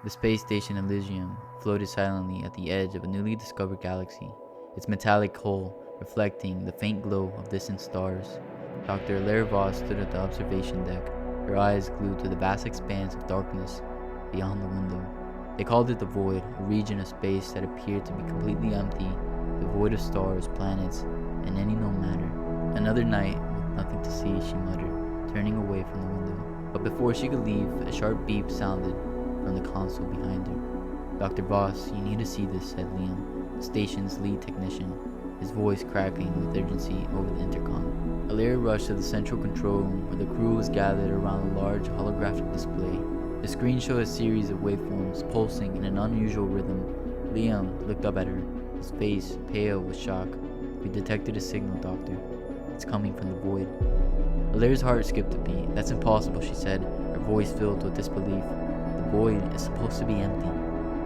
The space station Elysium floated silently at the edge of a newly discovered galaxy, its metallic hull reflecting the faint glow of distant stars. Dr. Elara Voss stood at the observation deck, her eyes glued to the vast expanse of darkness beyond the window. They called it the Void, a region of space that appeared to be completely empty, devoid of stars, planets, and any known matter. Another night with nothing to see, she muttered, turning away from the window. But before she could leave, a sharp beep sounded from the console behind her. Dr. Voss, you need to see this, said Liam, the station's lead technician, his voice crackling with urgency over the intercom. Elara rushed to the central control room where the crew was gathered around a large holographic display. The screen showed a series of waveforms pulsing in an unusual rhythm. Liam looked up at her, his face pale with shock. We detected a signal, Doctor. It's coming from the Void. Alara's heart skipped a beat. That's impossible, she said, her voice filled with disbelief. The Void is supposed to be empty.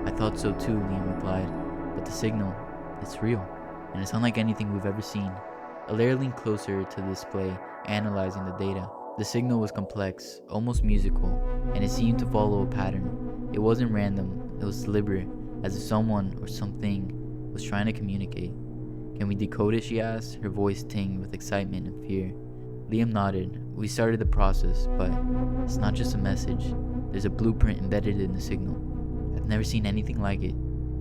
I thought so too, Liam replied. But the signal, it's real, and it's unlike anything we've ever seen. Elara leaned closer to the display, analyzing the data. The signal was complex, almost musical, and it seemed to follow a pattern. It wasn't random, it was deliberate, as if someone or something was trying to communicate. Can we decode it, she asked, her voice tinged with excitement and fear. Liam nodded. We started the process, but it's not just a message. There's a blueprint embedded in the signal. I've never seen anything like it.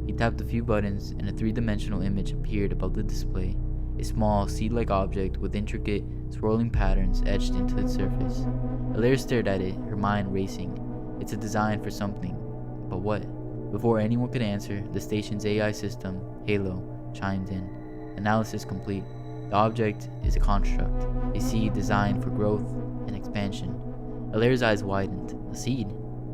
He tapped a few buttons and a three-dimensional image appeared above the display. A small, seed-like object with intricate, swirling patterns etched into its surface. Elara stared at it, her mind racing. It's a design for something. But what? Before anyone could answer, the station's AI system, Halo, chimed in. Analysis complete. The object is a construct, a seed designed for growth and expansion. Elara's eyes widened. A seed?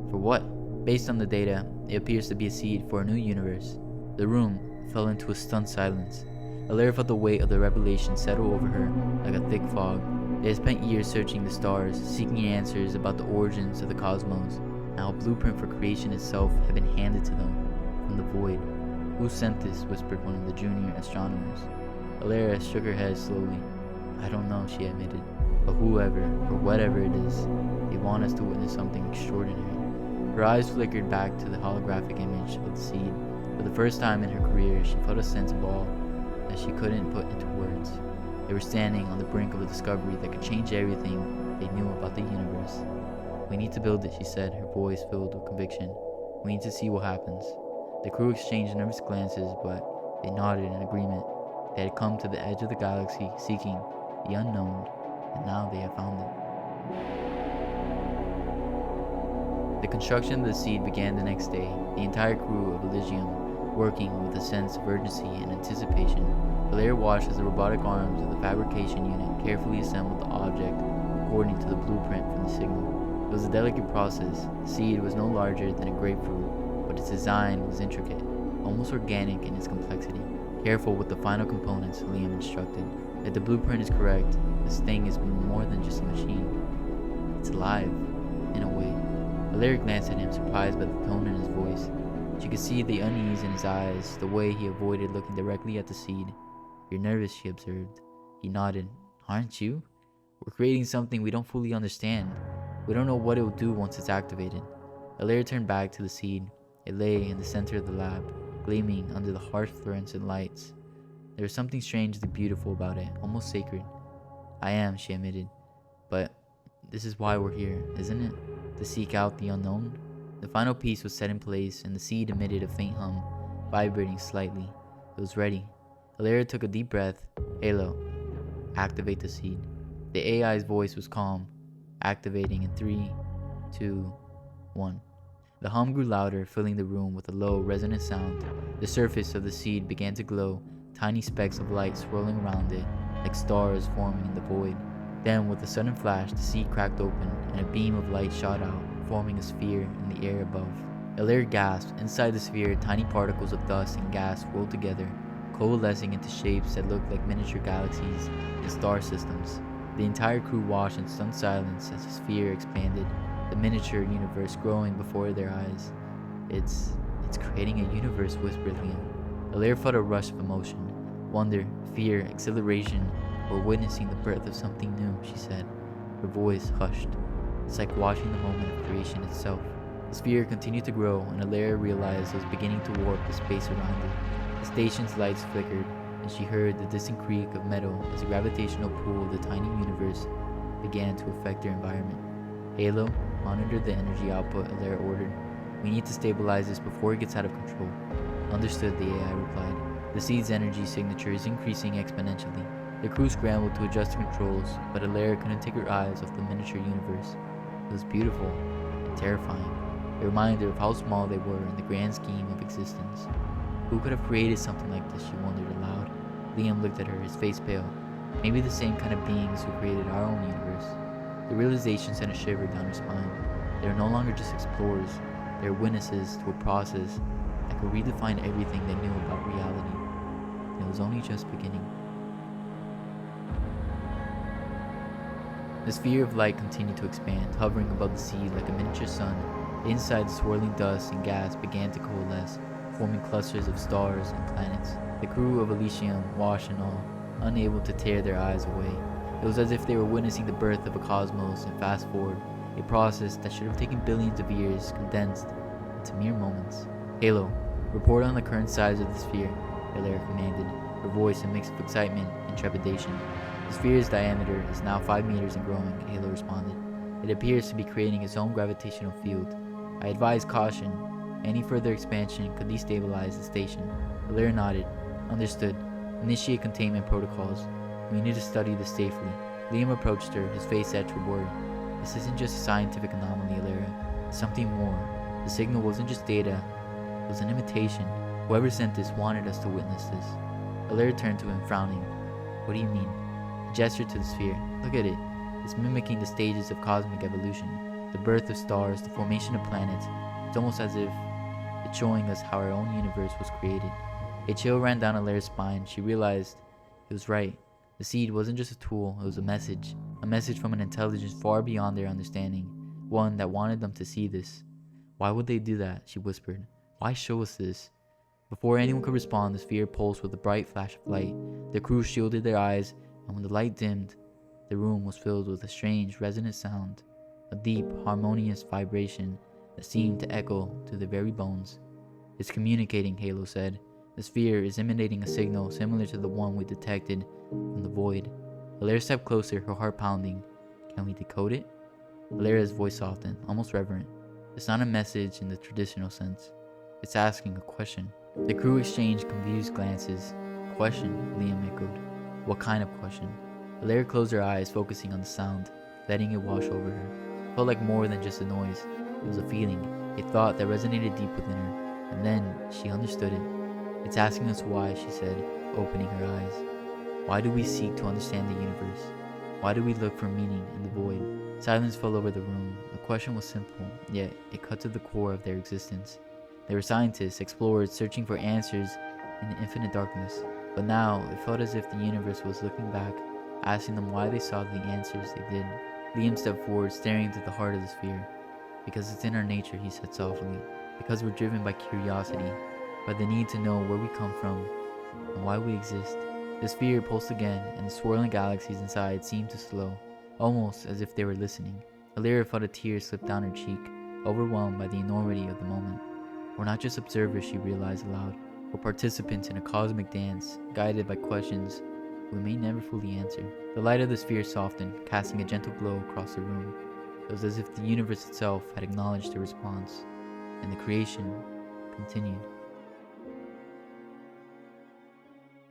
For what? Based on the data, it appears to be a seed for a new universe. The room fell into a stunned silence. Elara felt the weight of the revelation settle over her like a thick fog. They had spent years searching the stars, seeking answers about the origins of the cosmos. Now a blueprint for creation itself had been handed to them from the Void. Who sent this? Whispered one of the junior astronomers. Elara shook her head slowly. I don't know, she admitted. But whoever, or whatever it is, they want us to witness something extraordinary. Her eyes flickered back to the holographic image of the seed. For the first time in her career, she felt a sense of awe that she couldn't put into words. They were standing on the brink of a discovery that could change everything they knew about the universe. We need to build it, she said, her voice filled with conviction. We need to see what happens. The crew exchanged nervous glances, but they nodded in agreement. They had come to the edge of the galaxy, seeking the unknown, and now they had found it. The construction of the seed began the next day, the entire crew of Elysium working with a sense of urgency and anticipation. Elara watched as the robotic arms of the fabrication unit carefully assembled the object according to the blueprint from the signal. It was a delicate process. The seed was no larger than a grapefruit, but its design was intricate, almost organic in its complexity. Careful with the final components, Liam instructed. If the blueprint is correct, this thing is more than just a machine. It's alive, in a way. Elara glanced at him, surprised by the tone in his voice. She could see the unease in his eyes, the way he avoided looking directly at the seed. You're nervous, she observed. He nodded. Aren't you? We're creating something we don't fully understand. We don't know what it will do once it's activated. Elara turned back to the seed. It lay in the center of the lab, gleaming under the harsh fluorescent lights. There was something strangely beautiful about it, almost sacred. I am, she admitted. But this is why we're here, isn't it? To seek out the unknown? The final piece was set in place, and the seed emitted a faint hum, vibrating slightly. It was ready. Elara took a deep breath. Halo. Activate the seed. The AI's voice was calm, activating in 3, 2, 1. The hum grew louder, filling the room with a low, resonant sound. The surface of the seed began to glow, tiny specks of light swirling around it, like stars forming in the void. Then, with a sudden flash, the seed cracked open, and a beam of light shot out, forming a sphere in the air above. Elara gasped. Inside the sphere, tiny particles of dust and gas rolled together, coalescing into shapes that looked like miniature galaxies and star systems. The entire crew watched in stunned silence as the sphere expanded, the miniature universe growing before their eyes. It's creating a universe, whispered Liam. Elara felt a rush of emotion. Wonder, fear, exhilaration. We're witnessing the birth of something new, she said. Her voice hushed. It's like watching the moment of creation itself. The sphere continued to grow, and Elara realized it was beginning to warp the space around it. The station's lights flickered, and she heard the distant creak of metal as the gravitational pull of the tiny universe began to affect their environment. Halo, monitor the energy output, Elara ordered. We need to stabilize this before it gets out of control. Understood, the AI replied. The seed's energy signature is increasing exponentially. The crew scrambled to adjust the controls, but Elara couldn't take her eyes off the miniature universe. It was beautiful and terrifying, a reminder of how small they were in the grand scheme of existence. Who could have created something like this, she wondered aloud. Liam looked at her, his face pale. Maybe the same kind of beings who created our own universe. The realization sent a shiver down her spine. They were no longer just explorers, they were witnesses to a process that could redefine everything they knew about reality. And it was only just beginning. The sphere of light continued to expand, hovering above the sea like a miniature sun. Inside, the swirling dust and gas began to coalesce, forming clusters of stars and planets. The crew of Elysium watched in awe, unable to tear their eyes away. It was as if they were witnessing the birth of a cosmos and fast forward, a process that should have taken billions of years condensed into mere moments. Halo, report on the current size of the sphere, Elara commanded, her voice a mix of excitement and trepidation. The sphere's diameter is now 5 meters and growing, Halo responded. It appears to be creating its own gravitational field. I advise caution. Any further expansion could destabilize the station. Elara nodded. Understood. Initiate containment protocols. We need to study this safely. Liam approached her, his face etched with worry. This isn't just a scientific anomaly, Elara. It's something more. The signal wasn't just data. It was an invitation. Whoever sent this wanted us to witness this. Elara turned to him, frowning. What do you mean? He gestured to the sphere. Look at it. It's mimicking the stages of cosmic evolution. The birth of stars, the formation of planets. It's almost as if it's showing us how our own universe was created. A chill ran down Elara's spine. She realized he was right. The seed wasn't just a tool, it was a message from an intelligence far beyond their understanding, one that wanted them to see this. Why would they do that? She whispered. Why show us this? Before anyone could respond, the sphere pulsed with a bright flash of light. The crew shielded their eyes, and when the light dimmed, the room was filled with a strange, resonant sound, a deep, harmonious vibration that seemed to echo to the very bones. It's communicating, Halo said. The sphere is emanating a signal similar to the one we detected from the void. Elara stepped closer, her heart pounding. Can we decode it? Alara's voice softened, almost reverent. It's not a message in the traditional sense. It's asking a question. The crew exchanged confused glances. Question, Liam echoed. What kind of question? Elara closed her eyes, focusing on the sound, letting it wash over her. It felt like more than just a noise. It was a feeling, a thought that resonated deep within her. And then she understood it. It's asking us why, she said, opening her eyes. Why do we seek to understand the universe? Why do we look for meaning in the void? Silence fell over the room. The question was simple, yet it cut to the core of their existence. They were scientists, explorers, searching for answers in the infinite darkness. But now, it felt as if the universe was looking back, asking them why they sought the answers they did. Liam stepped forward, staring into the heart of the sphere. Because it's in our nature, he said softly. Because we're driven by curiosity, by the need to know where we come from and why we exist. The sphere pulsed again, and the swirling galaxies inside seemed to slow, almost as if they were listening. Elara felt a tear slip down her cheek, overwhelmed by the enormity of the moment. We're not just observers, she realized aloud. We're participants in a cosmic dance, guided by questions we may never fully answer. The light of the sphere softened, casting a gentle glow across the room. It was as if the universe itself had acknowledged the response, and the creation continued.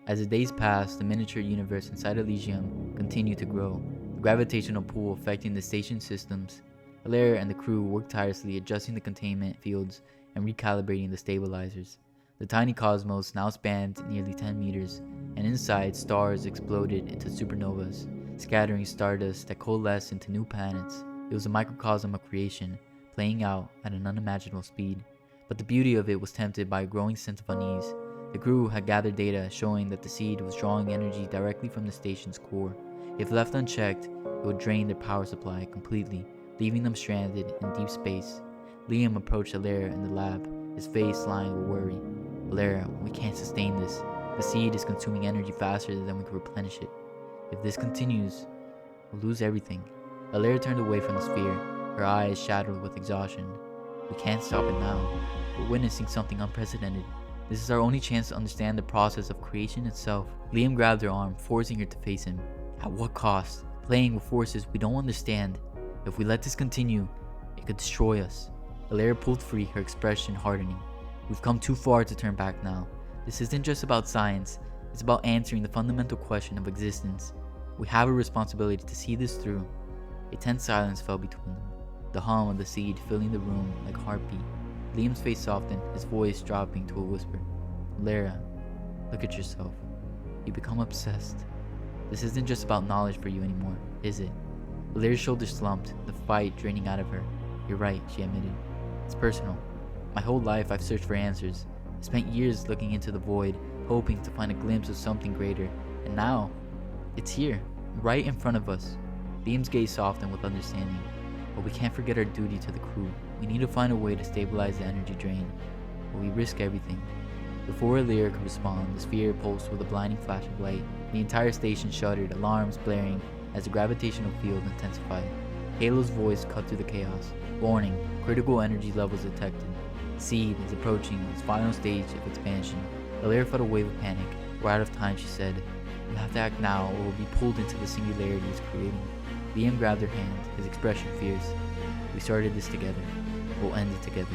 As the days passed, the miniature universe inside Elysium continued to grow, the gravitational pull affecting the station systems. Elara and the crew worked tirelessly, adjusting the containment fields and recalibrating the stabilizers. The tiny cosmos now spanned nearly 10 meters, and inside, stars exploded into supernovas, scattering stardust that coalesced into new planets. It was a microcosm of creation, playing out at an unimaginable speed. But the beauty of it was tempered by a growing sense of unease. The crew had gathered data showing that the seed was drawing energy directly from the station's core. If left unchecked, it would drain their power supply completely, leaving them stranded in deep space. Liam approached Elara in the lab, his face lined with worry. Elara, we can't sustain this. The seed is consuming energy faster than we can replenish it. If this continues, we'll lose everything. Elara turned away from the sphere, her eyes shadowed with exhaustion. We can't stop it now. We're witnessing something unprecedented. This is our only chance to understand the process of creation itself. Liam grabbed her arm, forcing her to face him. At what cost? Playing with forces we don't understand. If we let this continue, it could destroy us. Elara pulled free, her expression hardening. We've come too far to turn back now. This isn't just about science. It's about answering the fundamental question of existence. We have a responsibility to see this through. A tense silence fell between them, the hum of the seed filling the room like a heartbeat. Liam's face softened, his voice dropping to a whisper. Elara, look at yourself. You become obsessed. This isn't just about knowledge for you anymore, is it? Elara's shoulders slumped, the fight draining out of her. You're right, she admitted. It's personal. My whole life I've searched for answers. I spent years looking into the void, hoping to find a glimpse of something greater. And now, it's here, right in front of us. Liam's gaze softened with understanding. But we can't forget our duty to the crew. We need to find a way to stabilize the energy drain, or we risk everything. Before Elara could respond, the sphere pulsed with a blinding flash of light. The entire station shuddered, alarms blaring as the gravitational field intensified. Halo's voice cut through the chaos. Warning, critical energy levels detected. Seed is approaching its final stage of expansion. Elara felt a wave of panic. We're out of time, she said. We have to act now or we'll be pulled into the singularity it's creating. Liam grabbed her hand, his expression fierce. We started this together. We'll end it together.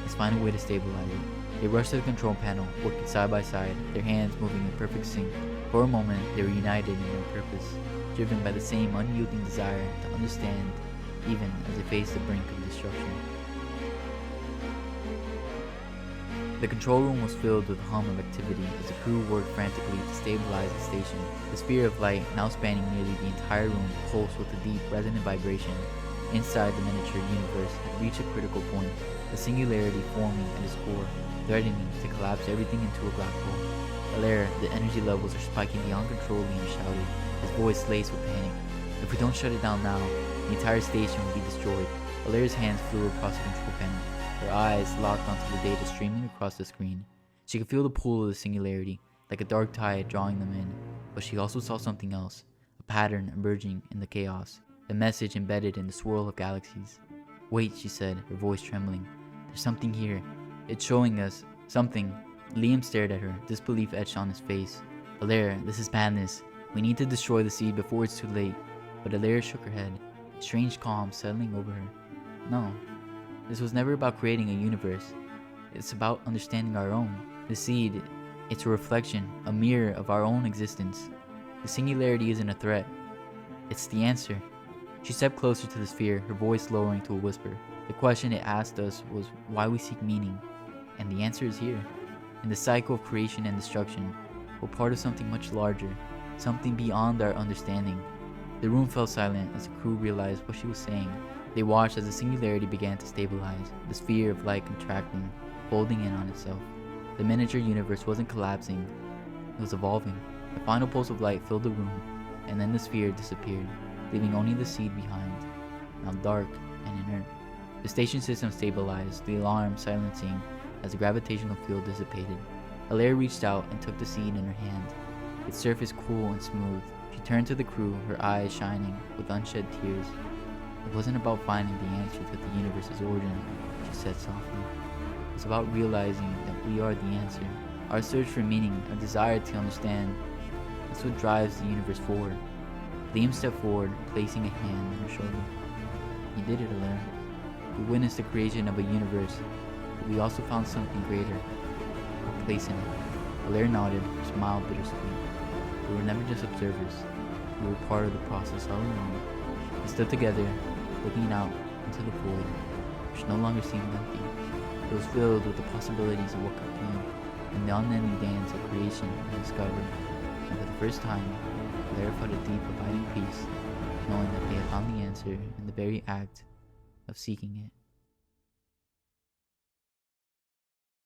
Let's find a way to stabilize it. They rushed to the control panel, working side by side, their hands moving in perfect sync. For a moment, they were united in their purpose, driven by the same unyielding desire to understand, even as they faced the brink of destruction. The control room was filled with a hum of activity as the crew worked frantically to stabilize the station. The sphere of light, now spanning nearly the entire room, pulsed with a deep, resonant vibration. Inside the miniature universe had reached a critical point, a singularity forming at its core, threatening to collapse everything into a black hole. Elara, the energy levels are spiking beyond control, Liam shouted, his voice laced with panic. If we don't shut it down now, the entire station will be destroyed. Alara's hands flew across the control panel, her eyes locked onto the data streaming across the screen. She could feel the pull of the singularity, like a dark tide drawing them in, but she also saw something else, a pattern emerging in the chaos, a message embedded in the swirl of galaxies. Wait, she said, her voice trembling. There's something here. It's showing us something. Liam stared at her, disbelief etched on his face. Elara, this is madness. We need to destroy the seed before it's too late. But Elara shook her head, a strange calm settling over her. No, this was never about creating a universe. It's about understanding our own. The seed, it's a reflection, a mirror of our own existence. The singularity isn't a threat. It's the answer. She stepped closer to the sphere, her voice lowering to a whisper. The question it asked us was why we seek meaning. And the answer is here. In the cycle of creation and destruction, we're part of something much larger, something beyond our understanding. The room fell silent as the crew realized what she was saying. They watched as the singularity began to stabilize, the sphere of light contracting, folding in on itself. The miniature universe wasn't collapsing, it was evolving. The final pulse of light filled the room, and then the sphere disappeared, leaving only the seed behind, now dark and inert. The station system stabilized, the alarm silencing as the gravitational field dissipated. Elara reached out and took the seed in her hand, its surface cool and smooth. She turned to the crew, her eyes shining with unshed tears. It wasn't about finding the answer to the universe's origin, she said softly. It was about realizing that we are the answer. Our search for meaning, our desire to understand, that's what drives the universe forward. Liam stepped forward, placing a hand on her shoulder. You did it, Elara. We witnessed the creation of a universe, but we also found something greater, a place in it. Elara nodded, her smile bittersweet. We were never just observers. We were part of the process all along. We stood together, looking out into the void, which no longer seemed empty. It was filled with the possibilities of what could be, and the unending dance of creation and discovery. And for the first time, Elara felt a deep, abiding peace, knowing that they had found the answer in the very act of seeking it.